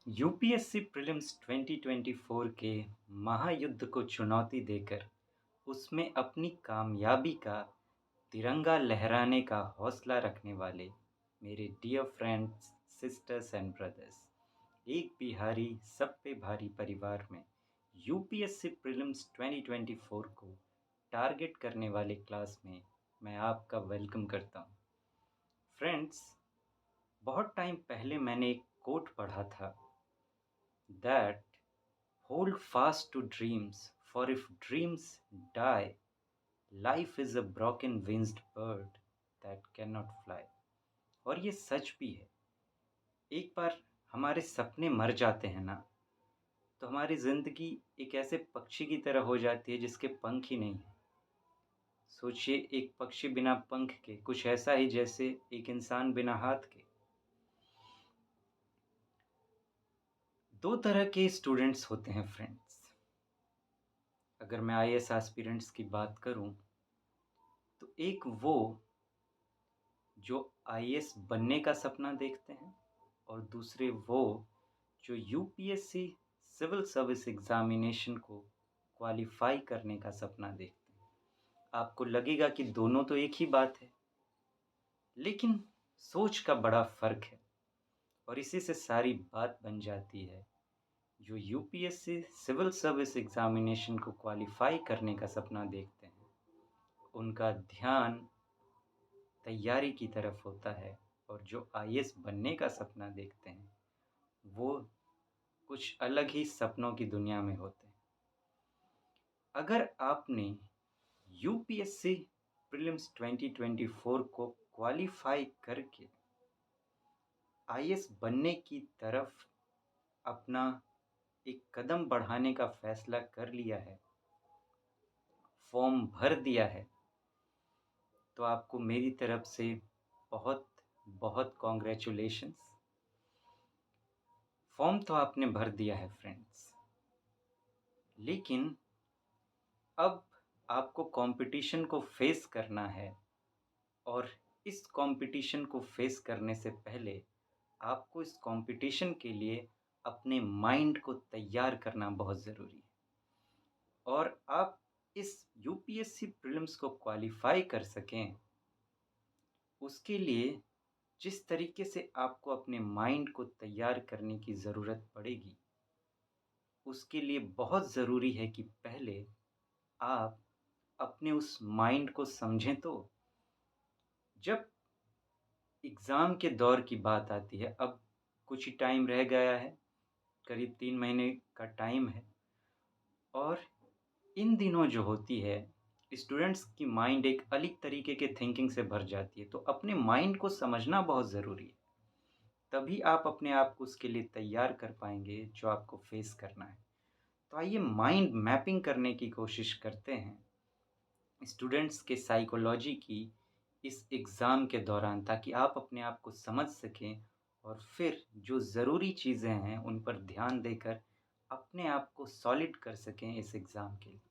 UPSC prelims 2024 के महायुद्ध को चुनौती देकर उसमें अपनी कामयाबी का तिरंगा लहराने का हौसला रखने वाले मेरे dear friends, sisters and brothers, एक बिहारी सब पे भारी परिवार में यूपीएससी प्रीलिम्स 2024 को टारगेट करने वाले क्लास में मैं आपका वेलकम करता हूँ। फ्रेंड्स, बहुत टाइम पहले मैंने एक कोट पढ़ा था that hold fast to dreams, for if dreams die, life is a broken winged bird that cannot fly। और ये सच भी है। एक बार हमारे सपने मर जाते हैं ना, तो हमारी जिंदगी एक ऐसे पक्षी की तरह हो जाती है जिसके पंख ही नहीं है। सोचिए, एक पक्षी बिना पंख के, कुछ ऐसा ही जैसे एक इंसान बिना हाथ के। दो तरह के स्टूडेंट्स होते हैं फ्रेंड्स। अगर मैं आईएएस एस्पिरेंट्स की बात करूं, तो एक वो जो आईएएस बनने का सपना देखते हैं, और दूसरे वो जो यूपीएससी सिविल सर्विस एग्जामिनेशन को क्वालिफाई करने का सपना देखते हैं। आपको लगेगा कि दोनों तो एक ही बात है, लेकिन सोच का बड़ा फर्क है, और इसी से सारी बात बन जाती है। जो यूपीएससी सिविल सर्विस एग्जामिनेशन को क्वालिफाई करने का सपना देखते हैं, उनका ध्यान तैयारी की तरफ होता है, और जो आईएएस बनने का सपना देखते हैं वो कुछ अलग ही सपनों की दुनिया में होते हैं। अगर आपने यूपीएससी प्रीलिम्स 2024 को क्वालिफाई करके आईएएस बनने की तरफ अपना एक कदम बढ़ाने का फैसला कर लिया है, फॉर्म भर दिया है, तो आपको मेरी तरफ से बहुत बहुत कॉन्ग्रेचुलेशंस। फॉर्म तो आपने भर दिया है फ्रेंड्स, लेकिन अब आपको कंपटीशन को फेस करना है, और इस कंपटीशन को फेस करने से पहले आपको इस कंपटीशन के लिए अपने माइंड को तैयार करना बहुत ज़रूरी है। और आप इस यूपीएससी प्रीलिम्स को क्वालिफाई कर सकें, उसके लिए जिस तरीके से आपको अपने माइंड को तैयार करने की ज़रूरत पड़ेगी, उसके लिए बहुत ज़रूरी है कि पहले आप अपने उस माइंड को समझें। तो जब एग्ज़ाम के दौर की बात आती है, अब कुछ ही टाइम रह गया है, करीब 3 महीने का टाइम है, और इन दिनों जो होती है, स्टूडेंट्स की माइंड एक अलग तरीके के थिंकिंग से भर जाती है। तो अपने माइंड को समझना बहुत ज़रूरी है, तभी आप अपने आप को उसके लिए तैयार कर पाएंगे जो आपको फेस करना है। तो आइए माइंड मैपिंग करने की कोशिश करते हैं स्टूडेंट्स के साइकोलॉजी की इस एग्ज़ाम के दौरान, ताकि आप अपने आप को समझ सकें और फिर जो ज़रूरी चीज़ें हैं उन पर ध्यान देकर अपने आप को सॉलिड कर सकें इस एग्ज़ाम के लिए।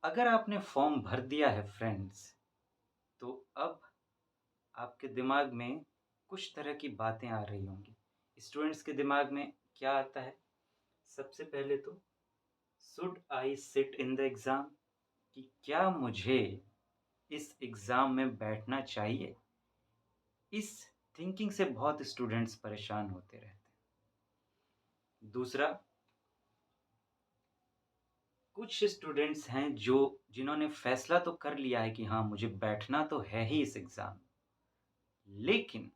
अगर आपने फॉर्म भर दिया है फ्रेंड्स, तो अब आपके दिमाग में कुछ तरह की बातें आ रही होंगी। स्टूडेंट्स के दिमाग में क्या आता है? सबसे पहले तो should I sit in the exam, कि क्या मुझे इस एग्ज़ाम में बैठना चाहिए? इस थिंकिंग से बहुत स्टूडेंट्स परेशान होते रहते हैं। दूसरा, कुछ स्टूडेंट्स हैं जिन्होंने फैसला तो कर लिया है कि हाँ, मुझे बैठना तो है ही इस एग्ज़ाम, लेकिन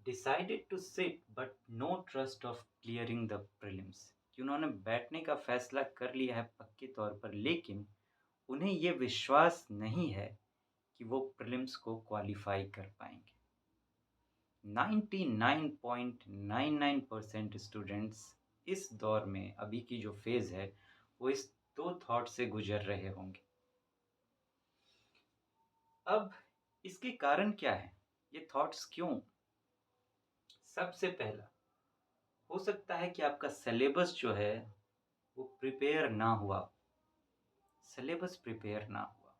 decided to sit but no trust of clearing the prelims, कि उन्होंने बैठने का फैसला कर लिया है पक्के तौर पर, लेकिन उन्हें ये विश्वास नहीं है कि वो प्रीलिम्स को क्वालिफाई कर पाएंगे। 99.99% स्टूडेंट्स इस दौर में, अभी की जो फेज़ है, वो इस दो थॉट से गुजर रहे होंगे। अब इसके कारण क्या है? ये थॉट्स क्यों? सबसे पहला, हो सकता है कि आपका सिलेबस जो है वो प्रिपेयर ना हुआ, सिलेबस प्रिपेयर ना हुआ।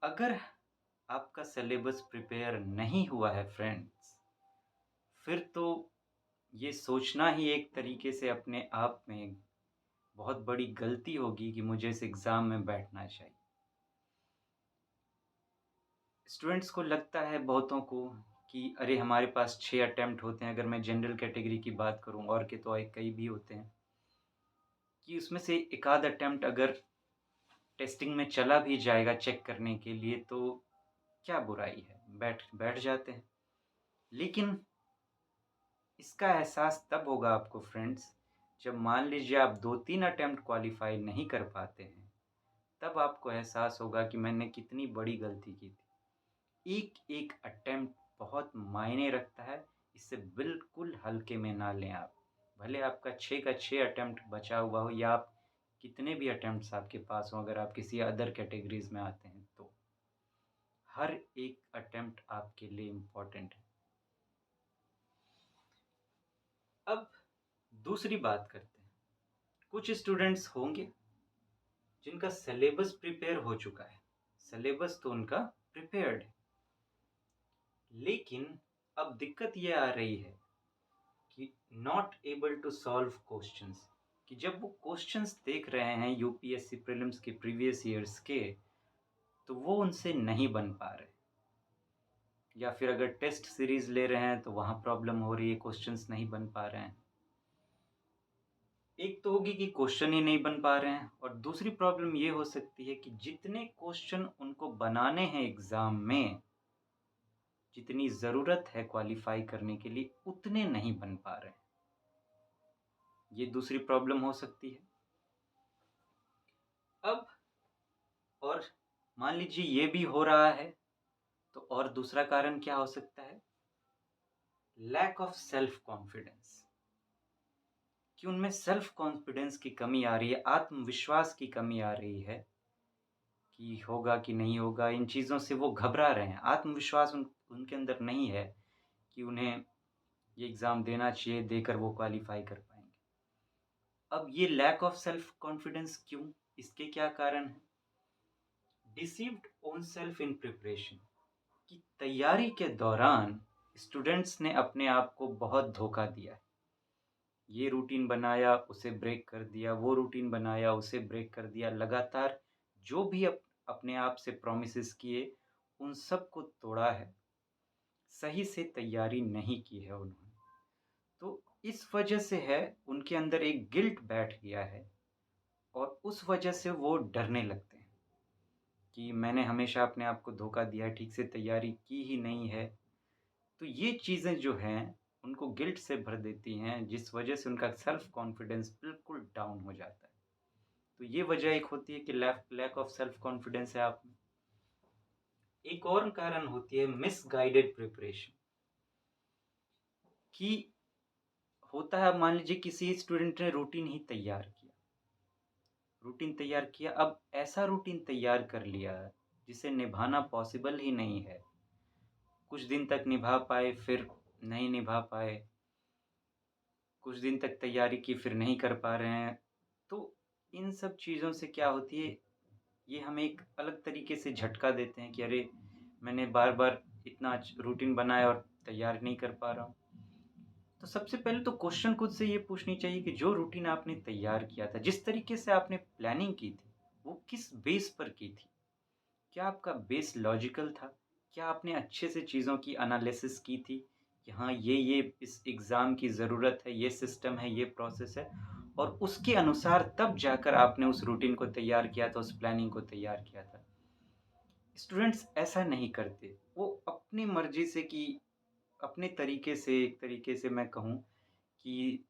अगर आपका सिलेबस प्रिपेयर नहीं हुआ है फ्रेंड्स, फिर तो ये सोचना ही एक तरीके से अपने आप में बहुत बड़ी गलती होगी कि मुझे इस एग्ज़ाम में बैठना चाहिए। स्टूडेंट्स को लगता है बहुतों को कि अरे हमारे पास 6 अटेम्प्ट होते हैं, अगर मैं जनरल कैटेगरी की बात करूँ और के तो कई भी होते हैं, कि उसमें से एक आध अटेम्प्ट अगर टेस्टिंग में चला भी जाएगा चेक करने के लिए तो क्या बुराई है, बैठ बैठ जाते हैं। लेकिन इसका एहसास तब होगा आपको फ्रेंड्स, जब मान लीजिए आप 2-3 अटेम्प्ट क्वालीफाई नहीं कर पाते हैं, तब आपको एहसास होगा कि मैंने कितनी बड़ी गलती की थी। एक-एक अटेम्प्ट बहुत मायने रखता है, इसे बिल्कुल हल्के में ना लें आप। भले आपका 6 का 6 अटेम्प्ट बचा हुआ हो या आप कितने भी अटेम्प्ट्स आपके पास हों, अगर आप किसी अदर कैटेगरीज़ में आते हैं तो। हर एक अटेम्प्ट आपके लिए इम्पोर्टेंट है। अब दूसरी बात करते हैं। कुछ स्टूडेंट्स होंगे जिनका सिलेबस प्रिपेयर हो चुका है। सिलेबस तो उनका प्रिपेयर्ड है। लेकिन अब दिक्कत ये आ रही है कि not able to solve questions, कि जब वो क्वेश्चंस देख रहे हैं यूपीएससी प्रीलिम्स के प्रीवियस ईयर्स के, तो वो उनसे नहीं बन पा रहे। या फिर अगर टेस्ट सीरीज ले रहे हैं तो वहाँ प्रॉब्लम हो रही है, क्वेश्चंस नहीं बन पा रहे हैं। एक तो होगी कि क्वेश्चन ही नहीं बन पा रहे हैं, और दूसरी प्रॉब्लम ये हो सकती है कि जितने क्वेश्चन उनको बनाने हैं एग्ज़ाम में, जितनी ज़रूरत है क्वालिफ़ाई करने के लिए, उतने नहीं बन पा रहे हैं। ये दूसरी प्रॉब्लम हो सकती है। अब और मान लीजिए ये भी हो रहा है, तो और दूसरा कारण क्या हो सकता है? लैक ऑफ सेल्फ कॉन्फिडेंस, कि उनमें सेल्फ कॉन्फिडेंस की कमी आ रही है, आत्मविश्वास की कमी आ रही है कि होगा कि नहीं होगा, इन चीज़ों से वो घबरा रहे हैं। आत्मविश्वास उनके अंदर नहीं है कि उन्हें ये एग्ज़ाम देना चाहिए, देकर वो क्वालिफ़ाई कर पाएँगे। अब ये लैक ऑफ सेल्फ कॉन्फिडेंस क्यों? इसके क्या कारण हैं? Deceived own self in preparation, कि तैयारी के दौरान स्टूडेंट्स ने अपने आप को बहुत धोखा दिया है। ये रूटीन बनाया, उसे ब्रेक कर दिया, वो रूटीन बनाया, उसे ब्रेक कर दिया। लगातार जो भी अपने आप से प्रॉमिसेस किए, उन सब को तोड़ा है। सही से तैयारी नहीं की है उन्होंने। तो इस वजह से है, उनके अंदर एक गिल्ट बैठ गया है, और उस वजह से वो डरने लगते हैं कि मैंने हमेशा अपने आप को धोखा दिया है, ठीक से तैयारी की ही नहीं है। तो ये चीज़ें जो हैं, उनको गिल्ट से भर देती हैं, जिस वजह से उनका सेल्फ कॉन्फिडेंस बिल्कुल डाउन हो जाता है। तो ये वजह एक होती है कि लैक ऑफ सेल्फ कॉन्फिडेंस है आप में। एक और कारण होती है मिसगाइडेड प्रिपरेशन, कि होता है, अब मान लीजिए किसी स्टूडेंट ने रूटीन तैयार किया, अब ऐसा रूटीन तैयार कर लिया जिसे निभाना पॉसिबल ही नहीं है। कुछ दिन तक निभा पाए, फिर नहीं निभा पाए, कुछ दिन तक तैयारी की, फिर नहीं कर पा रहे हैं। तो इन सब चीज़ों से क्या होती है, ये हमें एक अलग तरीके से झटका देते हैं कि अरे! मैंने बार-बार इतना रूटीन बनाया और तैयार नहीं कर पा रहा हूँ। तो सबसे पहले तो क्वेश्चन खुद से ये पूछनी चाहिए कि जो रूटीन आपने तैयार किया था, जिस तरीके से आपने प्लानिंग की थी, वो किस बेस पर की थी? क्या आपका बेस लॉजिकल था? क्या आपने अच्छे से चीज़ों की एनालिसिस की थी कि हाँ, ये इस एग्ज़ाम की ज़रूरत है, ये सिस्टम है, ये प्रोसेस है, और उसके अनुसार तब जाकर आपने उस रूटीन को तैयार किया था, उस प्लानिंग को तैयार किया था। स्टूडेंट्स ऐसा नहीं करते। वो अपनी मर्ज़ी से, कि अपने तरीके से, एक तरीके से मैं कहूँ कि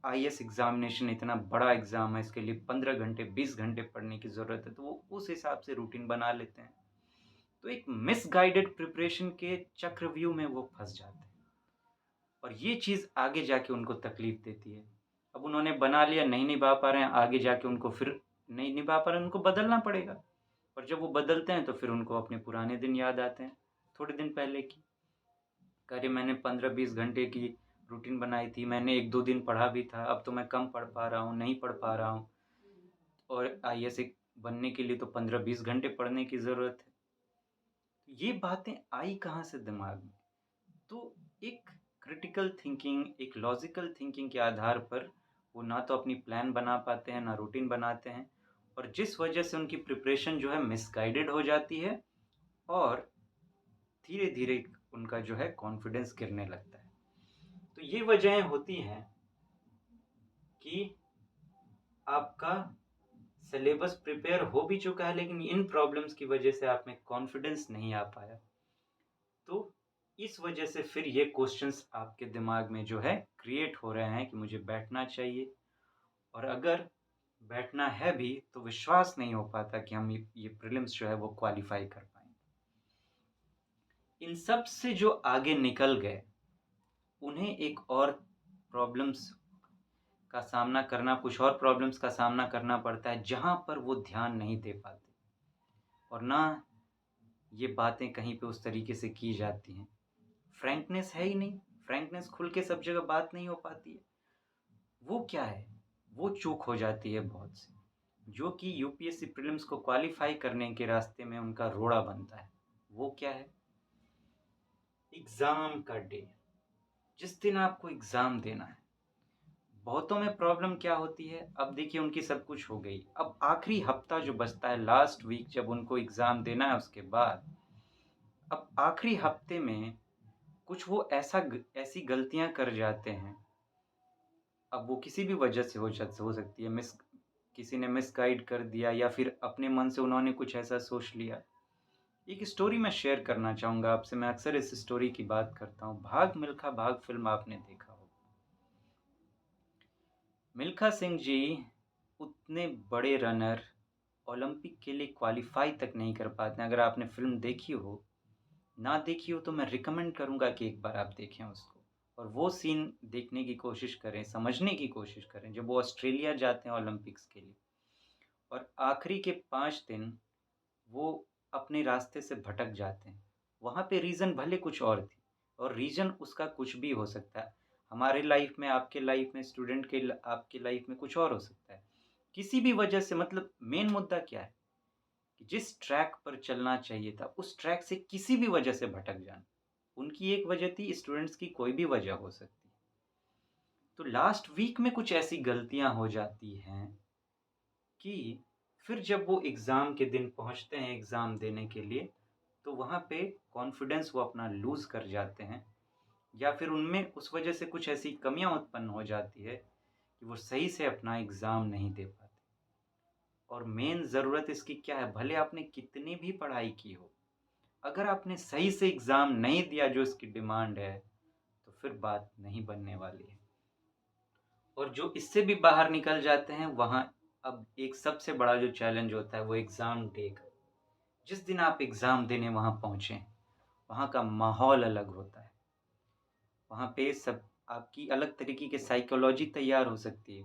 आईएएस एग्ज़ामिनेशन इतना बड़ा एग्ज़ाम है, इसके लिए 15 घंटे, 20 घंटे पढ़ने की ज़रूरत है, तो वो उस हिसाब से रूटीन बना लेते हैं। तो एक मिसगाइडेड प्रिपरेशन के चक्रव्यूह में वो फँस जाते हैं, और ये चीज़ आगे जाके उनको तकलीफ़ देती है। अब उन्होंने बना लिया, नहीं निभा पा रहे हैं, आगे जाके उनको फिर नहीं निभा पा रहे हैं, उनको बदलना पड़ेगा, और जब वो बदलते हैं तो फिर उनको अपने पुराने दिन याद आते हैं, थोड़े दिन पहले की। अरे! मैंने 15-20 घंटे की रूटीन बनाई थी, मैंने 1-2 दिन पढ़ा भी था, अब तो मैं कम पढ़ पा रहा हूँ, नहीं पढ़ पा रहा हूँ, और आईएएस एक बनने के लिए तो 15-20 घंटे पढ़ने की ज़रूरत है। ये बातें आई कहाँ से दिमाग में? तो एक क्रिटिकल थिंकिंग, एक लॉजिकल थिंकिंग के आधार पर वो ना तो अपनी प्लान बना पाते हैं, ना रूटीन बनाते हैं, और जिस वजह से उनकी प्रिपरेशन जो है मिसगाइडेड हो जाती है, और धीरे-धीरे उनका जो है कॉन्फिडेंस गिरने लगता है। तो ये वजहें होती हैं कि आपका सिलेबस प्रिपेयर हो भी चुका है, लेकिन इन प्रॉब्लम्स की वजह से आप में कॉन्फिडेंस नहीं आ पाया। तो इस वजह से फिर ये क्वेश्चंस आपके दिमाग में जो है क्रिएट हो रहे हैं कि मुझे बैठना चाहिए, और अगर बैठना है भी तो विश्वास नहीं हो पाता कि हम ये प्रीलिम्स जो है वो क्वालिफाई कर पाएंगे। इन सब से जो आगे निकल गए, उन्हें एक और प्रॉब्लम्स का सामना करना, कुछ और प्रॉब्लम्स का सामना करना पड़ता है जहाँ पर वो ध्यान नहीं दे पाते, और ना ये बातें कहीं पे उस तरीके से की जाती हैं। फ्रैंकनेस है ही नहीं, फ्रैंकनेस खुल के सब जगह बात नहीं हो पाती है। वो क्या है? वो चूक हो जाती है बहुत सी, जो कि यूपीएससी प्रीलिम्स को क्वालिफाई करने के रास्ते में उनका रोड़ा बनता है। वो क्या है? एग्ज़ाम का डे, जिस दिन आपको एग्ज़ाम देना है। बहुतों में प्रॉब्लम क्या होती है, अब देखिए उनकी सब कुछ हो गई, अब आखिरी हफ्ता जो बचता है, लास्ट वीक जब उनको एग्ज़ाम देना है उसके बाद, अब आखिरी हफ्ते में कुछ वो ऐसी गलतियाँ कर जाते हैं। अब वो किसी भी वजह से हो सकती है, किसी ने मिसगाइड कर दिया, या फिर अपने मन से उन्होंने कुछ ऐसा सोच लिया। एक स्टोरी मैं शेयर करना चाहूँगा आपसे, मैं अक्सर इस स्टोरी की बात करता हूँ। भाग मिल्खा भाग फ़िल्म आपने देखा होगा। मिल्खा सिंह जी उतने बड़े रनर ओलंपिक के लिए क्वालीफाई तक नहीं कर पाते हैं। अगर आपने फ़िल्म देखी हो, ना देखी हो तो मैं रिकमेंड करूँगा कि एक बार आप देखें उसको, और वो सीन देखने की कोशिश करें, समझने की कोशिश करें, जब वो ऑस्ट्रेलिया जाते हैं ओलंपिक्स के लिए, और आखिरी के 5 दिन वो अपने रास्ते से भटक जाते हैं। वहाँ पे रीज़न भले कुछ और थी, और रीज़न उसका कुछ भी हो सकता है। हमारे लाइफ़ में, आपके लाइफ़ में, स्टूडेंट के ल आपकी लाइफ़ में कुछ और हो सकता है। किसी भी वजह से, मतलब मेन मुद्दा क्या है कि जिस ट्रैक पर चलना चाहिए था, उस ट्रैक से किसी भी वजह से भटक जाना। उनकी एक वजह थी, स्टूडेंट्स की कोई भी वजह हो सकती है। तो लास्ट वीक में कुछ ऐसी गलतियाँ हो जाती हैं कि फिर जब वो एग्ज़ाम के दिन पहुँचते हैं एग्ज़ाम देने के लिए, तो वहाँ पे कॉन्फिडेंस वो अपना लूज़ कर जाते हैं, या फिर उनमें उस वजह से कुछ ऐसी कमियाँ उत्पन्न हो जाती है कि वो सही से अपना एग्ज़ाम नहीं दे पाते। और मेन ज़रूरत इसकी क्या है, भले आपने कितनी भी पढ़ाई की हो, अगर आपने सही से एग्ज़ाम नहीं दिया जो इसकी डिमांड है, तो फिर बात नहीं बनने वाली है। और जो इससे भी बाहर निकल जाते हैं, वहाँ अब एक सबसे बड़ा जो चैलेंज होता है वो एग्ज़ाम डे का। जिस दिन आप एग्ज़ाम देने वहाँ पहुँचे, वहाँ का माहौल अलग होता है। वहाँ पे सब आपकी अलग तरीके की साइकोलॉजी तैयार हो सकती है।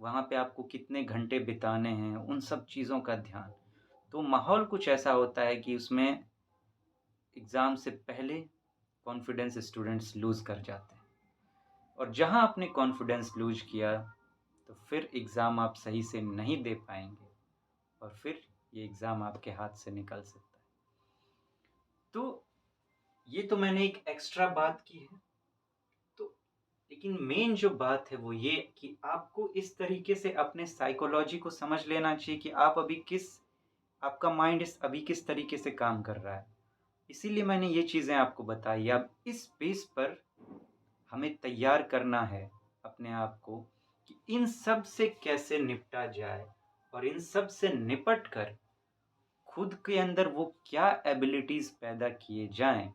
वहाँ पे आपको कितने घंटे बिताने हैं, उन सब चीज़ों का ध्यान। तो माहौल कुछ ऐसा होता है कि उसमें एग्ज़ाम से पहले कॉन्फिडेंस स्टूडेंट्स लूज़ कर जाते हैं, और जहाँ आपने कॉन्फिडेंस लूज़ किया, तो फिर एग्ज़ाम आप सही से नहीं दे पाएँगे, और फिर ये एग्ज़ाम आपके हाथ से निकल सकता है। तो ये तो मैंने एक एक्स्ट्रा बात की है। तो लेकिन मेन जो बात है वो ये कि आपको इस तरीके से अपने साइकोलॉजी को समझ लेना चाहिए कि आप अभी आपका माइंड अभी किस तरीके से काम कर रहा है। इसीलिए मैंने ये चीज़ें आपको बताई। अब इस बेस पर हमें तैयार करना है अपने आप को कि इन सब से कैसे निपटा जाए, और इन सब से निपट कर खुद के अंदर वो क्या एबिलिटीज़ पैदा किए जाएँ,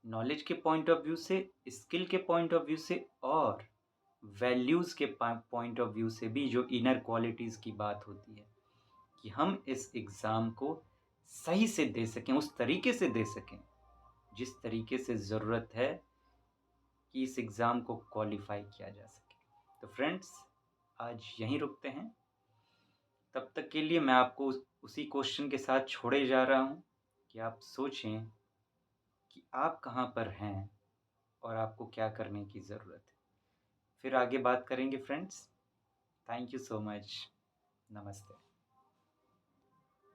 नॉलेज के पॉइंट ऑफ व्यू से, स्किल के पॉइंट ऑफ व्यू से, और वैल्यूज़ के पॉइंट ऑफ व्यू से भी, जो इनर क्वालिटीज़ की बात होती है, कि हम इस एग्ज़ाम को सही से दे सकें, उस तरीके से दे सकें जिस तरीके से ज़रूरत है कि इस एग्ज़ाम को क्वालिफ़ाई किया जा सके। तो फ्रेंड्स, आज यहीं रुकते हैं। तब तक के लिए मैं आपको उसी क्वेश्चन के साथ छोड़े जा रहा हूँ कि आप सोचें कि आप कहाँ पर हैं, और आपको क्या करने की ज़रूरत है। फिर आगे बात करेंगे friends. Thank you so much. नमस्ते।